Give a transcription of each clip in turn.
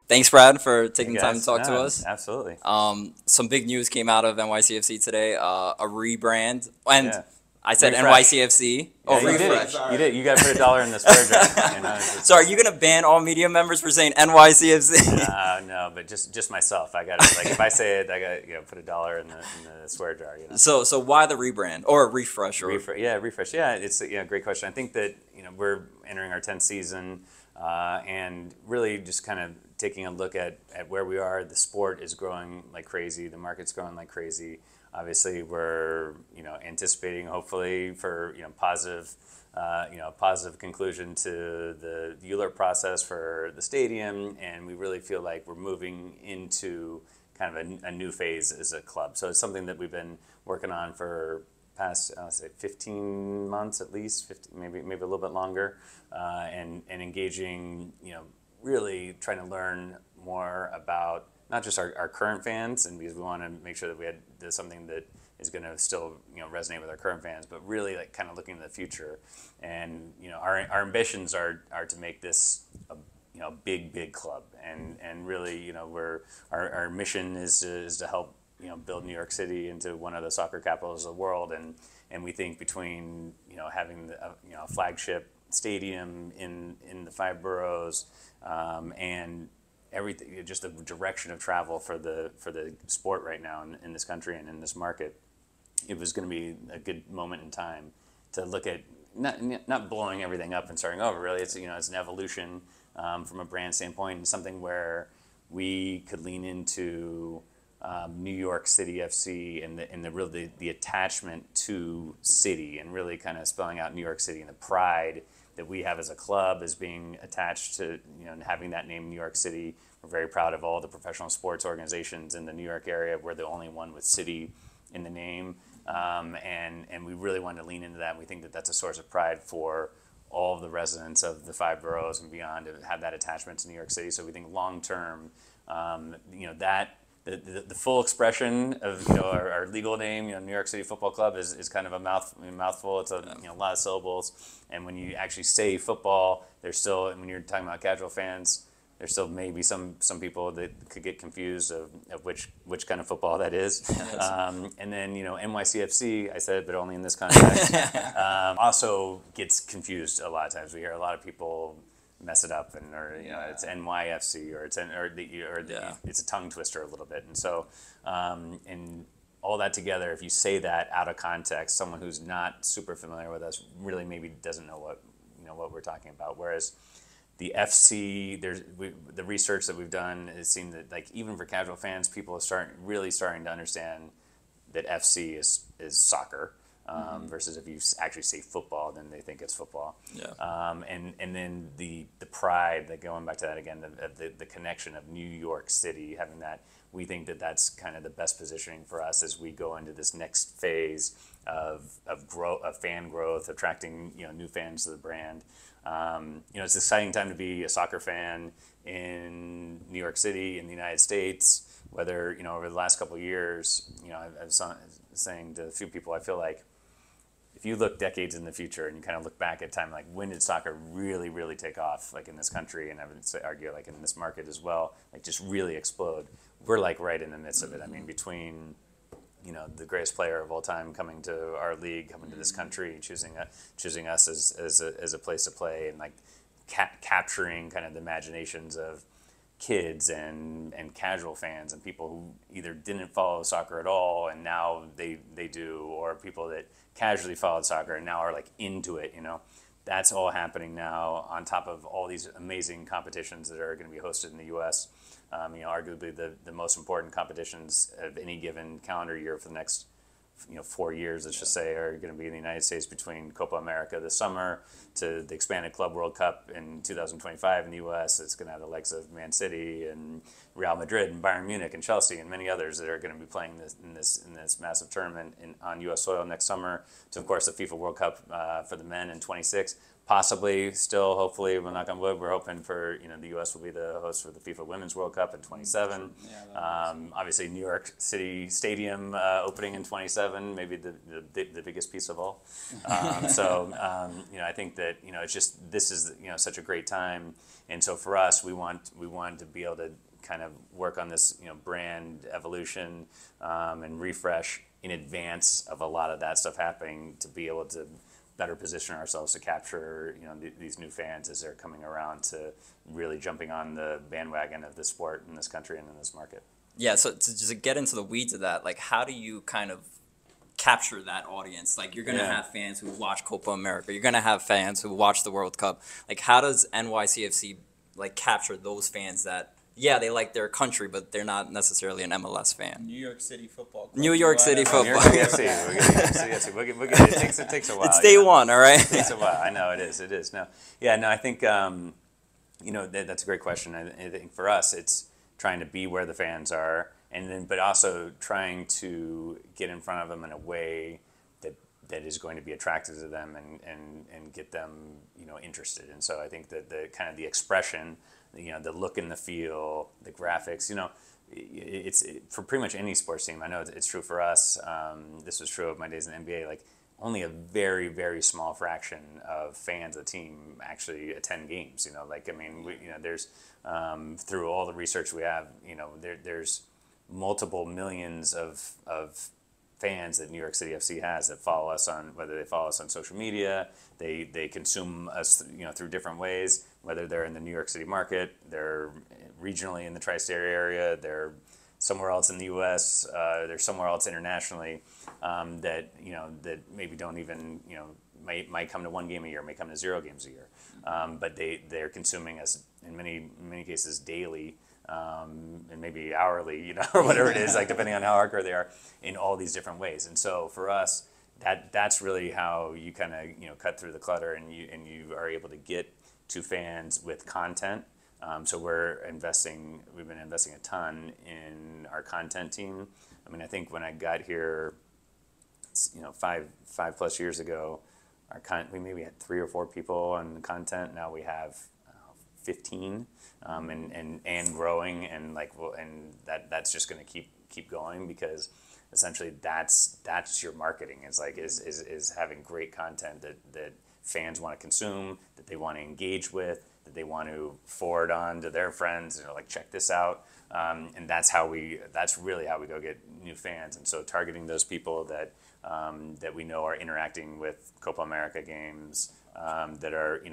Thanks, Brad, for taking Hey the time to guys, talk to no, us. absolutely. Some big news came out of NYCFC today, a rebrand, and Yeah, I said refresh. NYCFC. Yeah, Oh, you did refresh. it. You did. You got to put $1 in the swear jar. So are you gonna ban all media members for saying NYCFC? No, but just myself. I got to like if I say it, I got put $1 in the swear jar. So why the rebrand or refresh or Refresh. Yeah, refresh. Yeah, it's a great question. I think that we're entering our 10th season, and really just kind of taking a look at where we are. The sport is growing like crazy. The market's growing like crazy. Obviously, we're anticipating hopefully for positive conclusion to the ULERP process for the stadium, and we really feel like we're moving into kind of a new phase as a club. So it's something that we've been working on for past say 15 months at least, 15, maybe a little bit longer, and engaging, really trying to learn more about not just our current fans, and because we want to make sure that there's something that is going to still resonate with our current fans, but really like kind of looking to the future, and our ambitions are to make this a big club, and really our mission is to help build New York City into one of the soccer capitals of the world, and we think between having a flagship stadium in the five boroughs, and everything, just the direction of travel for the sport right now in this country and in this market, it was going to be a good moment in time to look at not blowing everything up and starting over. Really, it's it's an evolution, from a brand standpoint, and something where we could lean into New York City FC and the attachment to city, and really kind of spelling out New York City and the pride that we have as a club as being attached to and having that name New York City. We're very proud of all the professional sports organizations in the New York area. We're the only one with city in the name, and we really wanted to lean into that. And we think that that's a source of pride for all of the residents of the five boroughs and beyond to have that attachment to New York City. So we think long term, that the full expression of our legal name, New York City Football Club, is kind of a mouthful. It's a lot of syllables, and when you actually say football, there's still, when you're talking about casual fans, there's still maybe some people that could get confused of which kind of football that is. Yes. And then NYCFC, I said it, but only in this context, also gets confused a lot of times. We hear a lot of people mess it up, or it's NYFC, or it's a tongue twister a little bit, and so and all that together, if you say that out of context, someone who's not super familiar with us really maybe doesn't know what we're talking about. Whereas the FC, the research that we've done has seen that, like, even for casual fans, people are really starting to understand that FC is soccer. Versus if you actually say football, then they think it's football. Yeah. And then the pride, that going back to that again, the connection of New York City, having that, we think that that's kind of the best positioning for us as we go into this next phase of fan growth, attracting new fans to the brand. It's an exciting time to be a soccer fan in New York City, in the United States. Whether over the last couple of years, I was saying to a few people, I feel like if you look decades in the future and you kind of look back at time, like, when did soccer really, really take off, like in this country, and I would argue like in this market as well, like just really explode. We're like right in the midst of it. I mean, between the greatest player of all time coming to our league, coming to this country, choosing us as a place to play, and like capturing kind of the imaginations of kids and casual fans and people who either didn't follow soccer at all and now they do, or people that casually followed soccer and now are like into it. That's all happening now on top of all these amazing competitions that are going to be hosted in the U.S. Arguably the most important competitions of any given calendar year for the next 4 years, let's just say, are going to be in the United States, between Copa America this summer to the expanded Club World Cup in 2025 in the U.S. It's going to have the likes of Man City and Real Madrid and Bayern Munich and Chelsea and many others that are going to be playing in this massive tournament on U.S. soil next summer. To, of course, the FIFA World Cup for the men in 26. possibly still, hopefully, we're knock on wood, we're hoping for, the U.S. will be the host for the FIFA Women's World Cup in 27. Obviously, New York City Stadium opening in 27, maybe the biggest piece of all. I think that, it's just, this is, such a great time. And so for us, we want to be able to kind of work on this, brand evolution and refresh in advance of a lot of that stuff happening, to be able to better position ourselves to capture, these new fans as they're coming around to really jumping on the bandwagon of the sport in this country and in this market. Yeah, so to just get into the weeds of that, like, how do you kind of capture that audience? Like, you're going to have fans who watch Copa America. You're going to have fans who watch the World Cup. Like, how does NYCFC, like, capture those fans that, yeah, they like their country, but they're not necessarily an MLS fan? New York City Football Club. New York City Football. New York FC. It takes a while. It's day one, all right? It takes a while. I know it is. No, I think, that's a great question. I think for us, it's trying to be where the fans are, but also trying to get in front of them in a way that is going to be attractive to them and get them, interested. And so I think that the kind of the expression, the look and the feel, the graphics, it's for pretty much any sports team. I know it's true for us. This was true of my days in the NBA. Like, only a very, very small fraction of fans of the team actually attend games. There's through all the research we have, there's multiple millions of fans that New York City FC has that follow us on, whether they follow us on social media, they consume us, through different ways, whether they're in the New York City market, they're regionally in the tri-state area, they're somewhere else in the U.S., they're somewhere else internationally, that maybe don't even, might come to one game a year, may come to 0 games a year, but they're consuming us in many cases daily, and maybe hourly, or whatever it is, like, depending on how hardcore they are, in all these different ways. And so for us, that's really how you kind of cut through the clutter, and you are able to get to fans with content. So we've been investing a ton in our content team. I mean, I think when I got here, 5+ years ago, we maybe had 3 or 4 people on content. Now we have 15, and growing, and that's just going to keep going, because essentially that's your marketing. Is having great content that fans want to consume, that they want to engage with, that they want to forward on to their friends, check this out, and that's really how we go get new fans. And so targeting those people that we know are interacting with Copa America games, that are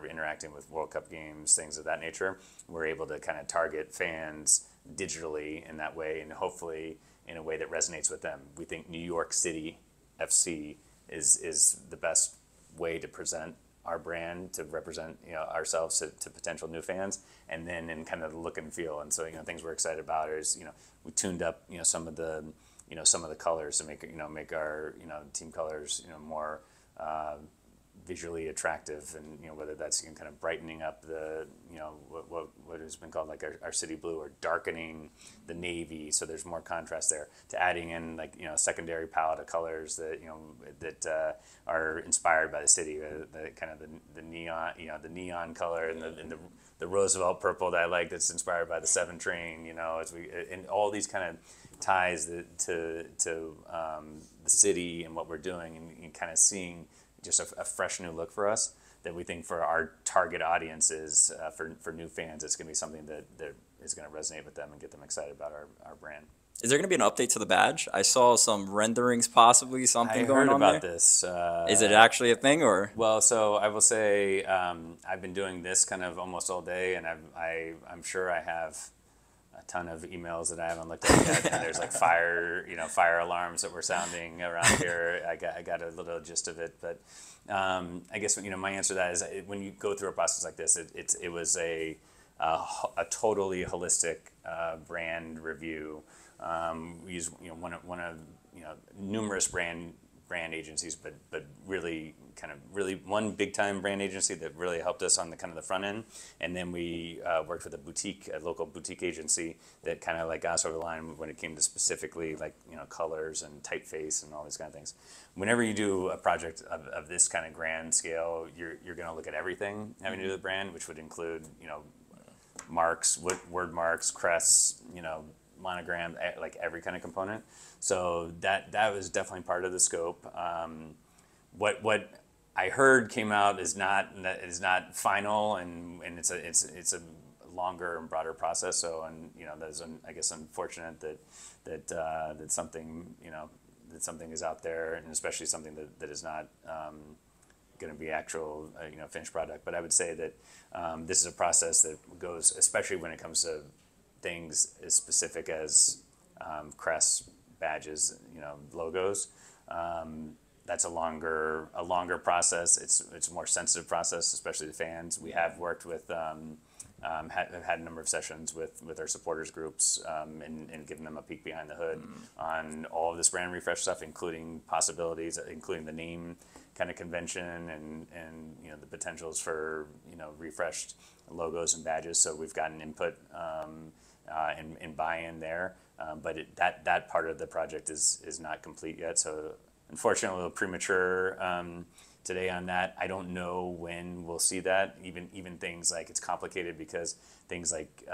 interacting with World Cup games, things of that nature, we're able to kind of target fans digitally in that way, and hopefully in a way that resonates with them. We think New York City FC is the best way to present our brand, to represent ourselves to potential new fans, and then in kind of the look and feel. And so things we're excited about is we tuned up some of the colors to make our team colors more visually attractive, and whether that's kind of brightening up the what has been called like our city blue, or darkening the navy so there's more contrast there, to adding in a secondary palette of colors that are inspired by the city, the kind of the neon the neon color, and the Roosevelt purple that I like, that's inspired by the 7 train, and all these kind of ties to the city and what we're doing, and kind of seeing just a fresh new look for us, that we think for our target audiences, for new fans, it's going to be something that is going to resonate with them and get them excited about our brand. Is there going to be an update to the badge? I saw some renderings, possibly something going on there. I heard about this. Is it actually a thing, or? Well, so I will say I've been doing this kind of almost all day, and I'm sure I have a ton of emails that I haven't looked at yet, and there's fire alarms that were sounding around here. I got a little gist of it, but I guess my answer to that is, when you go through a process like this, it was a totally holistic brand review. We use one of numerous brand agencies, but really kind of really one big time brand agency that really helped us on the kind of the front end, and then we worked with a local boutique agency that kind of like got us over the line when it came to specifically like colors and typeface and all these kind of things. Whenever you do a project of this kind of grand scale, you're going to look at everything having to do with the brand, which would include marks, word marks, crests, monogram, like every kind of component. So that was definitely part of the scope. What I heard came out is not final, and it's a longer and broader process. So, and that's I guess unfortunate that something that something is out there, and especially something that is not going to be actual finished product. But I would say that this is a process that goes, especially when it comes to things as specific as crests, badges, logos. That's a longer process. It's a more sensitive process, especially the fans. We have worked with have had a number of sessions with our supporters groups and given them a peek behind the hood on all of this brand refresh stuff, including possibilities, including the name kind of convention and the potentials for refreshed logos and badges. So we've gotten input and buy-in there, but that part of the project is not complete yet. So unfortunately, a little premature today on that. I don't know when we'll see that. Even things like, it's complicated because things like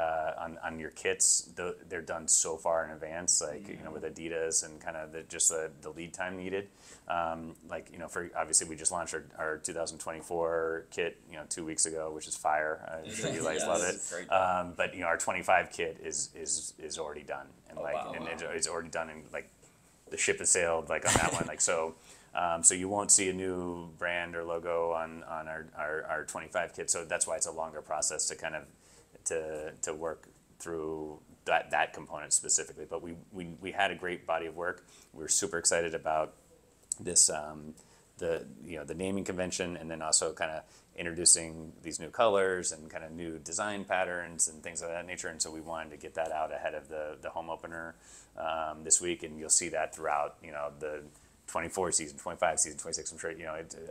on your kits, they're done so far in advance, like with Adidas and kind of the lead time needed. For obviously we just launched our 2024 kit 2 weeks ago, which is fire. I'm sure you guys love it. But our 25 kit is already done, and it's already done, and like the ship has sailed like on that one. Like so you won't see a new brand or logo on our 25 kit. So that's why it's a longer process to kind of to work through that component specifically. But we had a great body of work. We were super excited about this the naming convention, and then also kind of introducing these new colors and kind of new design patterns and things of that nature. And so we wanted to get that out ahead of the home opener this week, and you'll see that throughout the 24 season, 25 season, 26. I'm sure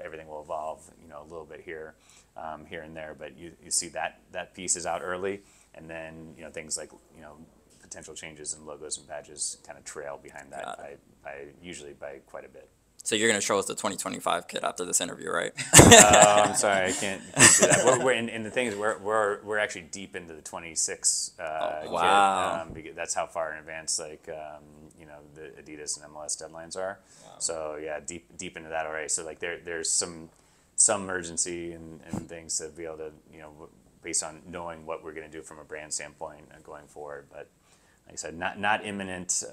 everything will evolve a little bit here and there, but you see that piece is out early, and then things like potential changes in logos and badges kind of trail behind that usually by quite a bit. So you're going to show us the 2025 kit after this interview, right? I'm sorry, I can't do that. And the thing is, we're actually deep into the 26 wow. kit. Because that's how far in advance, the Adidas and MLS deadlines are. Wow. So yeah, deep into that already. So there's some urgency and things to be able to based on knowing what we're going to do from a brand standpoint going forward. But like I said, not imminent.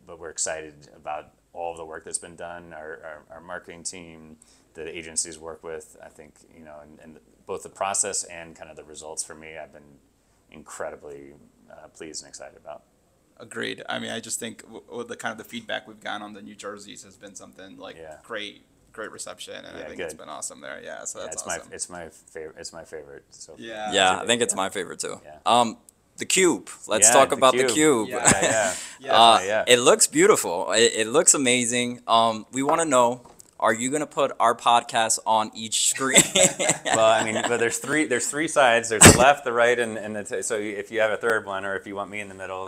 But we're excited about all of the work that's been done. Our marketing team, the agencies work with, I think, and both the process and kind of the results for me, I've been incredibly pleased and excited about. Agreed. I mean, I just think the kind of the feedback we've gotten on the new jerseys has been something great reception, and I think it's been awesome there. Yeah, so that's awesome. It's my favorite. So yeah, I think it's my favorite too. Yeah. The cube. Let's talk about the cube. Yeah. It looks beautiful. It looks amazing. We want to know, are you going to put our podcast on each screen? Well, I mean, but there's three sides. There's the left, the right, and so if you have a third one, or if you want me in the middle,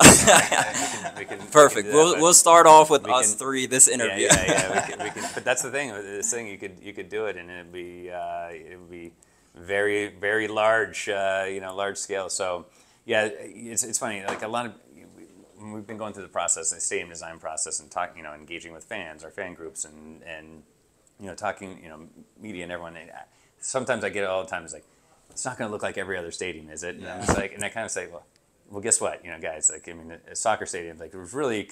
we can perfect. We'll start off with us three this interview. We can. But that's the thing. This thing you could do it, and it would be very, very large, large scale. So. Yeah, it's funny. Like a lot of, we've been going through the process, the stadium design process, and talking, engaging with fans, our fan groups, and talking, media and everyone. Sometimes I get it all the time. It's like, it's not going to look like every other stadium, is it? And I'm just like, and I kind of say, well, guess what, guys? Like, I mean, a soccer stadium, like, there's really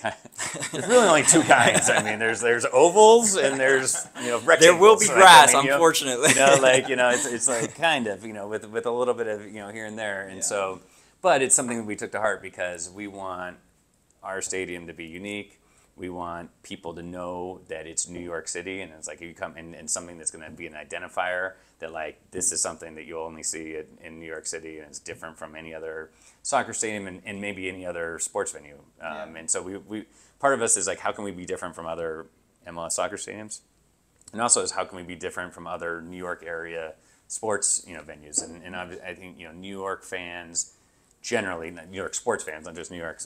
only two kinds. I mean, there's ovals and there's rectangles. There will be grass, unfortunately. It's like kind of with a little bit of here and there, and so. But it's something that we took to heart because we want our stadium to be unique. We want people to know that it's New York City, and it's like you come in and something that's going to be an identifier that this is something that you'll only see in New York City, and it's different from any other soccer stadium and maybe any other sports venue. And so we part of us is like, how can we be different from other MLS soccer stadiums? and also is how can we be different from other New York area sports, venues, and I think, New York fans generally, New York sports fans, not just New York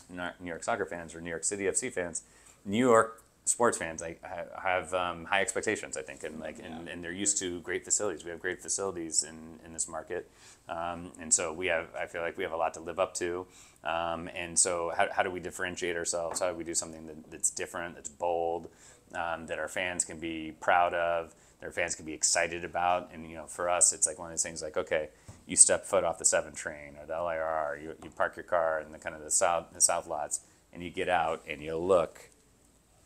soccer fans or New York City FC fans, New York sports fans have high expectations, I think, and they're used to great facilities. We have great facilities in this market, and so I feel like we have a lot to live up to, and so how do we differentiate ourselves? How do we do something that's different, that's bold, that our fans can be proud of, that our fans can be excited about? And for us, it's like one of those things like, okay, you step foot off the 7 train or the LIRR, you park your car in the south lots, and you get out and you look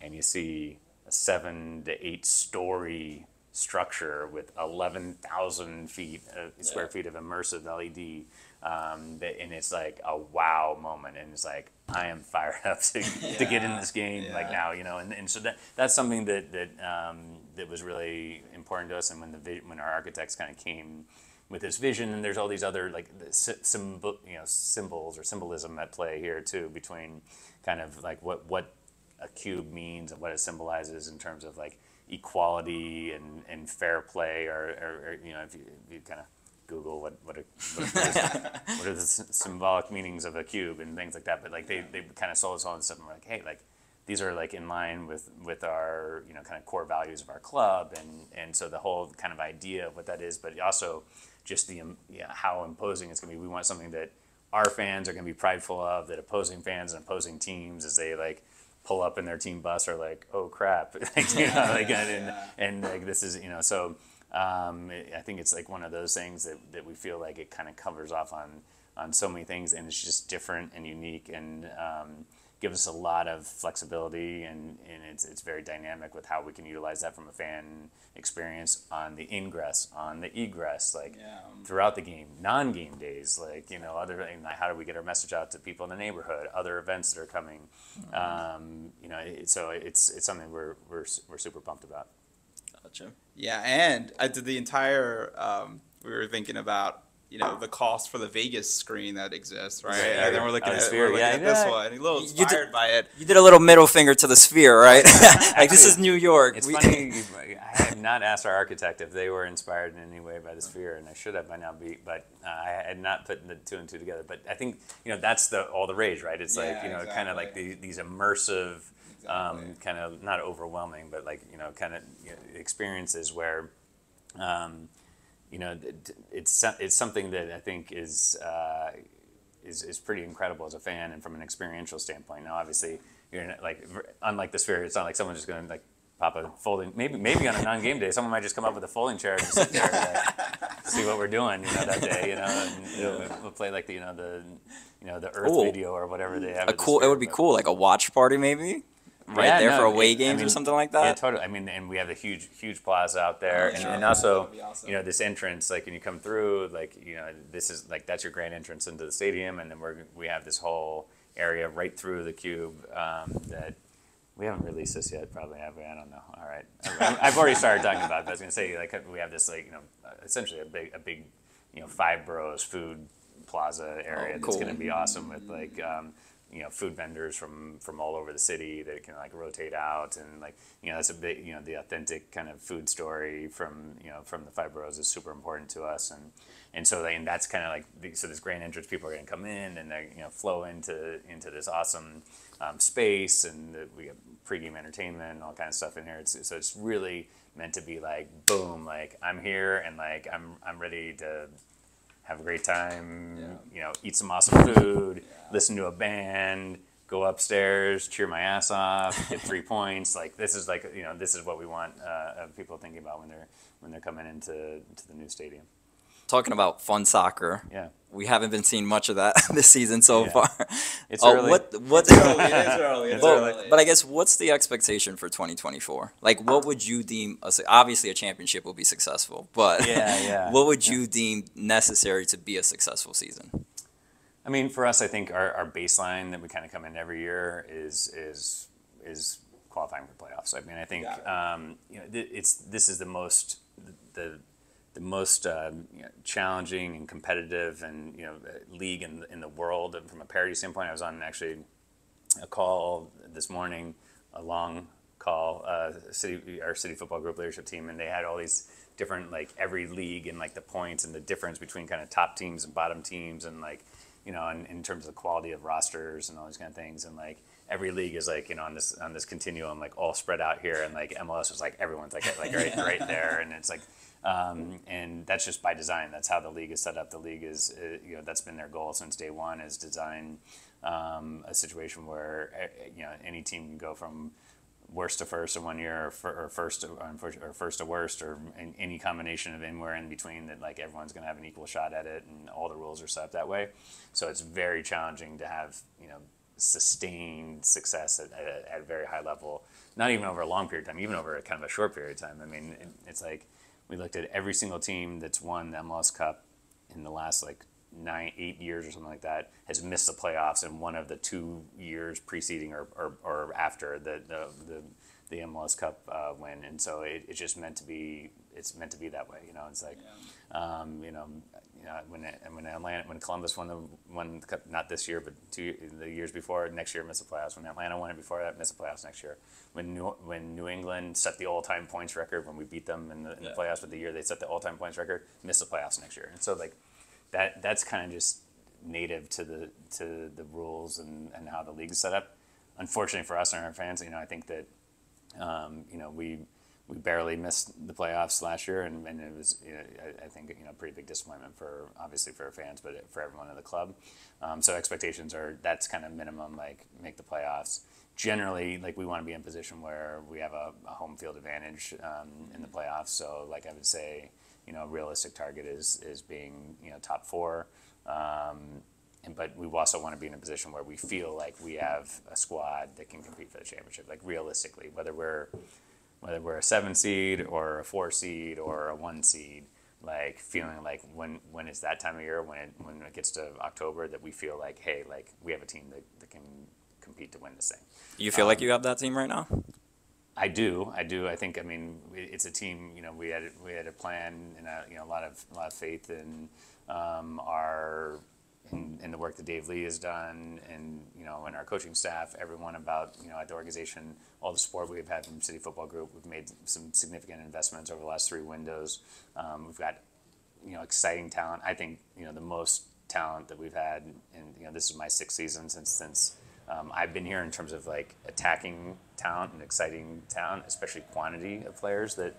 and you see a 7 to 8 story structure with 11,000 square feet of immersive LED, and it's like a wow moment, and it's like I am fired up to get in this game now, and so that's something that was really important to us. And when our architects kind of came with this vision, and there's all these other symbols or symbolism at play here too, between kind of like what a cube means and what it symbolizes in terms of like equality and fair play, or if you kind of Google what are the symbolic meanings of a cube and things like that, but like they kind of sold us all this stuff, and we're like, hey, like these are like in line with our kind of core values of our club, and so the whole kind of idea of what that is, but also just how imposing it's going to be. We want something that our fans are going to be prideful of, that opposing fans and opposing teams, as they like pull up in their team bus, are like, oh crap, and like this is so I think it's like one of those things that we feel like it kind of covers off on so many things, and it's just different and unique, and gives us a lot of flexibility, and it's very dynamic with how we can utilize that from a fan experience on the ingress, on the egress, throughout the game, non-game days, how do we get our message out to people in the neighborhood, other events that are coming, so it's something we're super pumped about. Gotcha. Yeah, and I did the entire. We were thinking about the cost for the Vegas screen that exists, right? Yeah, and then we're looking at this one, and a little inspired by it. You did a little middle finger to the Sphere, right? Like, this is New York. It's funny. I have not asked our architect if they were inspired in any way by the Sphere, and I should have by now. But I had not put the 2 and 2 together. But I think that's all the rage, right? It's exactly. Kind of like these immersive. Exactly. Kind of not overwhelming, but kind of experiences where, it's something that I think is pretty incredible as a fan and from an experiential standpoint. Now, obviously, you're unlike the Sphere, it's not like someone's just going to pop a folding. Maybe on a non-game day, someone might just come up with a folding chair and just sit there and see what we're doing, that day, and we'll play the Earth video or whatever they have. It would be cool, like a watch party maybe. For away games or something like that. Yeah, totally. I mean, and we have the huge plaza out there, and also awesome. This entrance, when you come through, this is that's your grand entrance into the stadium, and then we have this whole area right through the cube that we haven't released this yet, probably, have we? I don't know. All right, I've already started talking about it. But I was going to say we have this essentially a big 5 boroughs food plaza area that's going to be awesome with food vendors from all over the city that can rotate out, and that's a big the authentic kind of food story from the 5 boroughs is super important to us, and so that's kind of so this grand entrance, people are going to come in and they flow into this awesome space, and we have pregame entertainment and all kinds of stuff in here. So it's really meant to be boom, I'm here, and I'm ready to have a great time, eat some awesome food, listen to a band, go upstairs, cheer my ass off, get 3 points. This is this is what we want people thinking about when they're coming into the new stadium. Talking about fun soccer. Yeah. We haven't been seeing much of that this season so far. It's early. It's early. It's early. But I guess what's the expectation for 2024? What would you deem obviously a championship will be successful, but what would you deem necessary to be a successful season? I mean, for us, I think our baseline that we kind of come in every year is qualifying for playoffs. I mean, I think this is the most challenging and competitive and league in the world. And from a parity standpoint, I was on actually a call this morning, a long call, our city football group leadership team, and they had all these different, like, every league and like the points and the difference between kind of top teams and bottom teams, and like, you know, in terms of the quality of rosters and all these kind of things, and like every league is like, you know, on this continuum, like all spread out here, and like MLS was like everyone's like right there, and it's like, and that's just by design. That's how the league is set up. The league is, you know, that's been their goal since day one, is design a situation where, you know, any team can go from worst to first in 1 year, or first to worst, or any combination of anywhere in between, that like everyone's going to have an equal shot at it, and all the rules are set up that way. So it's very challenging to have, you know, sustained success at a very high level, not even over a long period of time, even over a kind of a short period of time. I mean, it's like we looked at every single team that's won the MLS Cup in the last like 8 years or something like that, has missed the playoffs in one of the 2 years preceding or after the MLS Cup win, and so it's just meant to be. It's meant to be that way, you know. It's like, you know, when Columbus won the Cup, not this year, but the years before, next year missed the playoffs. When Atlanta won it before that, missed the playoffs next year. When New England set the all-time points record, when we beat them in the playoffs, with the year they set the all-time points record, missed the playoffs next year. And so like that's kind of just native to the rules and how the league is set up. Unfortunately for us and our fans, you know, I think that you know, we barely missed the playoffs last year, and it was, you know, I think, you know, pretty big disappointment obviously for our fans, but for everyone in the club. So expectations are, that's kind of minimum, like make the playoffs. Generally, like we want to be in a position where we have a home field advantage in the playoffs. So like I would say, you know, a realistic target is being, you know, top 4. But we also want to be in a position where we feel like we have a squad that can compete for the championship. Like realistically, whether we're a 7 seed or a 4 seed or a 1 seed, like feeling like when it's that time of year, when it gets to October, that we feel like, hey, like we have a team that can compete to win this thing. You feel like you have that team right now? I do. I think. I mean, it's a team. You know, we had a plan and a lot of faith in in the work that Dave Lee has done, and you know, and our coaching staff, everyone about, you know, at the organization, all the support we've had from City Football Group. We've made some significant investments over the last 3 windows. We've got, you know, exciting talent. I think, you know, the most talent that we've had, and you know, this is my 6th season since I've been here, in terms of like attacking talent and exciting talent, especially quantity of players that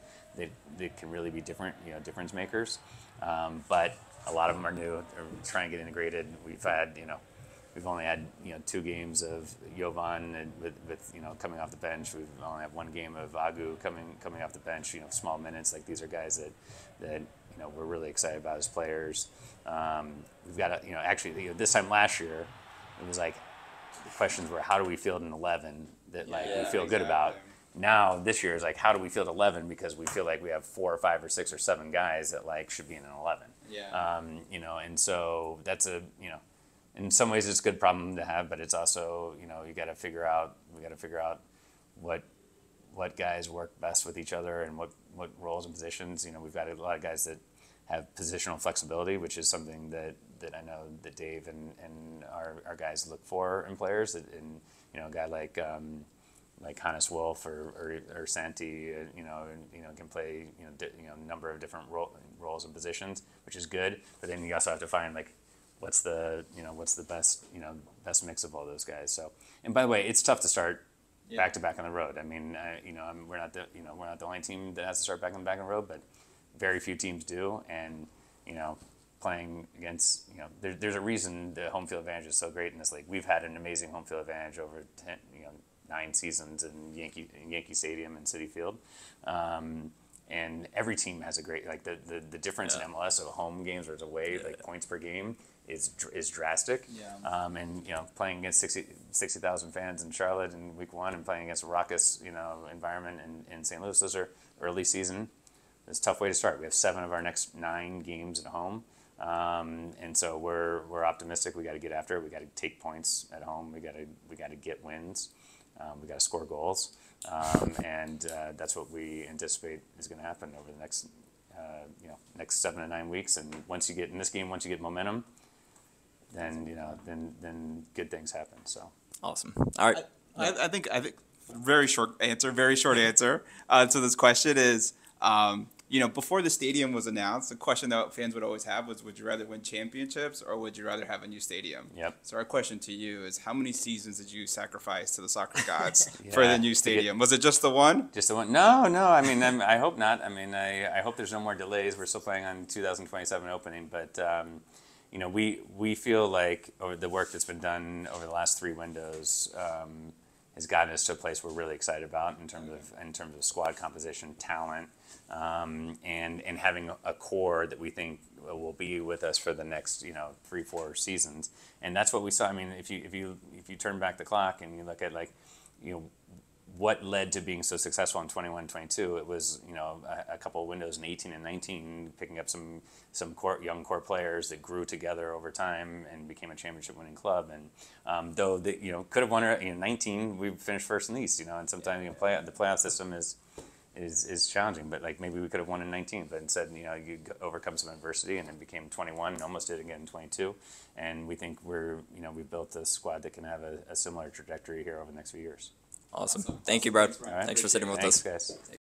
can really be difference makers. But a lot of them are new. They're trying to get integrated. We've only had, you know, 2 games of Jovan with you know, coming off the bench. We've only had 1 game of Agu coming off the bench. You know, small minutes. Like these are guys that you know, we're really excited about as players. We've got you know, actually, you know, this time last year, it was like the questions were, how do we field an 11 that like we feel good about. Now this year is like, how do we field 11 because we feel like we have 4 or 5 or 6 or 7 guys that like should be in an 11. You know, and so that's a, you know, in some ways it's a good problem to have, but it's also, you know, we got to figure out what guys work best with each other, and what roles and positions. You know, we've got a lot of guys that have positional flexibility, which is something that I know that Dave and our guys look for in players. And you know, a guy like Hannes Wolf or Santi, you know, can play, you know, a number of different roles and positions, which is good. But then you also have to find like what's the best mix of all those guys. So, and by the way, it's tough to start back to back on the road. I mean, you know, we're not the only team that has to start back on the road, but very few teams do. And you know, playing against, you know, there's a reason the home field advantage is so great in this league. We've had an amazing home field advantage over 9 seasons in Yankee Stadium and Citi Field, and every team has a great, like the difference in MLS of home games versus away, like points per game is drastic. And you know, playing against 60,000 fans in Charlotte in week 1, and playing against a raucous, you know, environment in St. Louis, those are early season. It's a tough way to start. We have 7 of our next 9 games at home. And so we're optimistic. We got to get after it. We got to take points at home. We got to get wins. We got to score goals, and that's what we anticipate is going to happen over the next, next 7 to 9 weeks. And once you get momentum, then then good things happen. So awesome. All right. I think very short answer to this question is, before the stadium was announced, the question that fans would always have was, would you rather win championships or would you rather have a new stadium? Yep. So our question to you is, how many seasons did you sacrifice to the soccer gods for the new stadium? Was it just the one? Just the one? No. I mean, I hope not. I mean, I hope there's no more delays. We're still planning on 2027 opening, but we feel like the work that's been done over the last 3 windows has gotten us to a place we're really excited about in terms of squad composition, talent, and having a core that we think will be with us for the next 3-4 seasons. And that's what we saw. I mean, if you turn back the clock and you look at what led to being so successful in 21-22, it was a couple of windows in 18 and 19, picking up some young core players that grew together over time and became a championship winning club. And though could have won 19, we finished first in the East. And sometimes the playoff system is challenging, but maybe we could have won in 19, but instead you overcome some adversity and then became 21 and almost did again in 22. And we think we've built a squad that can have a similar trajectory here over the next few years. Awesome. Thank you, Brad. All right. Thanks for sitting with Thanks, us. Guys.